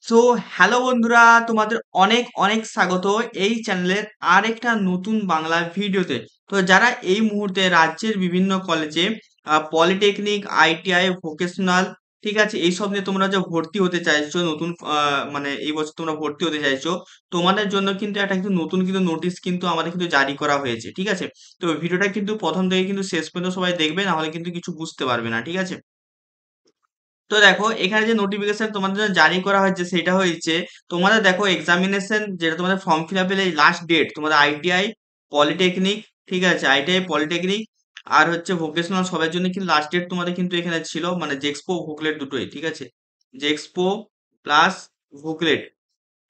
So hello বন্ধুরা, তোমাদের অনেক অনেক স্বাগত এই চ্যানেলের আরেকটা নতুন বাংলা ভিডিওতে। তো যারা এই মুহূর্তে রাজ্যের বিভিন্ন কলেজে পলিটেকনিক, আইটিআই, ভোকেশনাল, ঠিক আছে, এইসব নিয়ে তোমরা যে ভর্তি হতে চাইছো নতুন, মানে এই বছর তোমরা ভর্তি হতে চাইছো, তোমাদের জন্য কিন্তু একটা কিন্তু নতুন কিন্তু নোটিশ কিন্তু আমাদের কিন্তু জারি করা হয়েছে, ঠিক আছে। তো ভিডিওটা কিন্তু প্রথম থেকে কিন্তু শেষ পর্যন্ত সবাই দেখবে, না হলে কিন্তু কিছু বুঝতে পারবে না, ঠিক আছে। তো দেখো এখানে যে নোটিফিকেশন তোমাদের জন্য জারি করা হয়েছে সেটা হয়েছে, তোমাদের দেখো এক্সামিনেশন যেটা তোমাদের ফর্ম ফিল আপের এই লাস্ট ডেট, তোমাদের আইটিআই, পলিটেকনিক, ঠিক আছে, আইটিআই পলিটেকনিক আর হচ্ছে ভোকেশনাল সবার জন্য কিন্তু লাস্ট ডেট তোমাদের কিন্তু এখানে ছিল, মানে জেক্সপো ভোকলেট দুটোই, ঠিক আছে। জেক্সপো প্লাস ভোকলেট,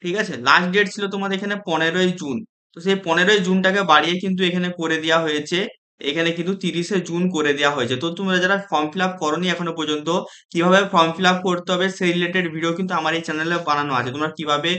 ঠিক আছে, লাস্ট ডেট ছিল তোমাদের এখানে 15ই জুন। তো সেই 15ই জুনটাকে বাড়িয়ে কিন্তু এখানে করে দেওয়া হয়েছে, এখানে কিন্তু 30শে জুন করে দেওয়া হয়েছে। তো তোমরা যারা ফর্ম ফিল আপ করোনি এখনো পর্যন্ত, কিভাবে ফর্ম ফিল আপ করতে হবে সেই রিলেটেড ভিডিও কিন্তু আমার এই চ্যানেলে বানানো আছে। তোমরা কিভাবে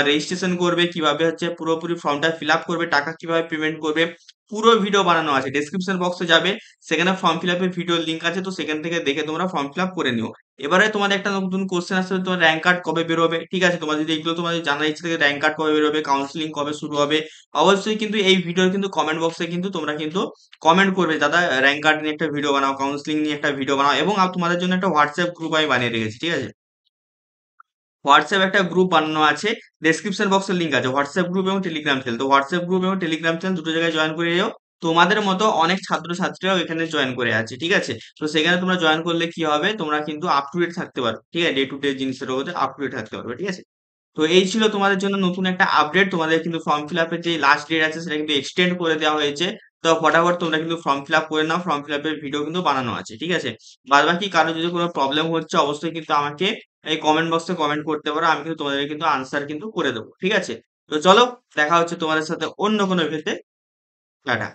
রেজিস্ট্রেশন করবে, কিভাবে হচ্ছে পুরোপুরি ফর্মটা ফিল আপ করবে, টাকা কিভাবে পেমেন্ট করবে, পুরো ভিডিও বানানো আছে। ডেসক্রিপশন বক্সে যাবে, সেখানে ফর্ম ফিল আপের ভিডিও লিঙ্ক আছে, তো সেখান থেকে দেখে তোমরা ফর্ম ফিল আপ করে নিও। এবারে তোমাদের একটা নতুন কোশ্চেন আসছে, তোমার র্যাঙ্ক কার্ড কবে বেরোবে, ঠিক আছে। তোমার যদি এগুলো তোমাদের জানার ইচ্ছে থাকে, র্যাঙ্ক কার্ড কবে বেরোবে, কাউন্সিলিং কবে শুরু হবে, অবশ্যই কিন্তু এই ভিডিওর কিন্তু কমেন্ট বক্সে কিন্তু তোমরা কিন্তু কমেন্ট করবে, দাদা র্যাঙ্ক কার্ড নিয়ে একটা ভিডিও বানাও, কাউন্সিলিং নিয়ে একটা ভিডিও বানাও। এবং তোমাদের জন্য একটা হোয়াটসঅ্যাপ গ্রুপ আমি বানিয়ে রেখেছি, ঠিক আছে। হোয়াটসঅ্যাপ একটা গ্রুপ বানানো আছে, ডেসক্রিপশন বক্সের লিঙ্ক আছে, হোয়াটসঅ্যাপ গ্রুপ এবং টেলিগ্রাম চ্যানেল। তো হোয়াটসঅ্যাপ গ্রুপ এবং টেলিগ্রাম চ্যানেল দুটো জায়গায় জয়েন করে যাও। তোমাদের মতো অনেক ছাত্রছাত্রীরাও এখানে জয়েন করে আছে, ঠিক আছে। তো সেখানে তোমরা জয়েন করলে কি হবে, তোমরা কিন্তু আপ টু ডেট থাকতে পারো, ঠিক আছে, ডে টু ডে জিনিসের মধ্যে আপ টু ডেট থাকতে পারবে, ঠিক আছে। তো এই ছিল তোমাদের জন্য নতুন একটা আপডেট। তোমাদের কিন্তু ফর্ম ফিল আপের যে লাস্ট ডেট আছে সেটা কিন্তু এক্সটেন্ড করে দেওয়া হয়েছে। তো ফটাফট তোমরা কিন্তু ফর্ম ফিল আপ করে নাও, ফর্ম ফিল আপের ভিডিও কিন্তু বানানো আছে, ঠিক আছে। বাদ বাকি কারো যদি কোনো প্রবলেম হচ্ছে অবশ্যই কিন্তু আমাকে এই কমেন্ট বক্সে কমেন্ট করতে পারো, আমি কিন্তু তোমাদের কিন্তু আনসার কিন্তু করে দেবো, ঠিক আছে। তো চলো, দেখা হচ্ছে তোমাদের সাথে অন্য কোনো ভিডিওতে। টাটা।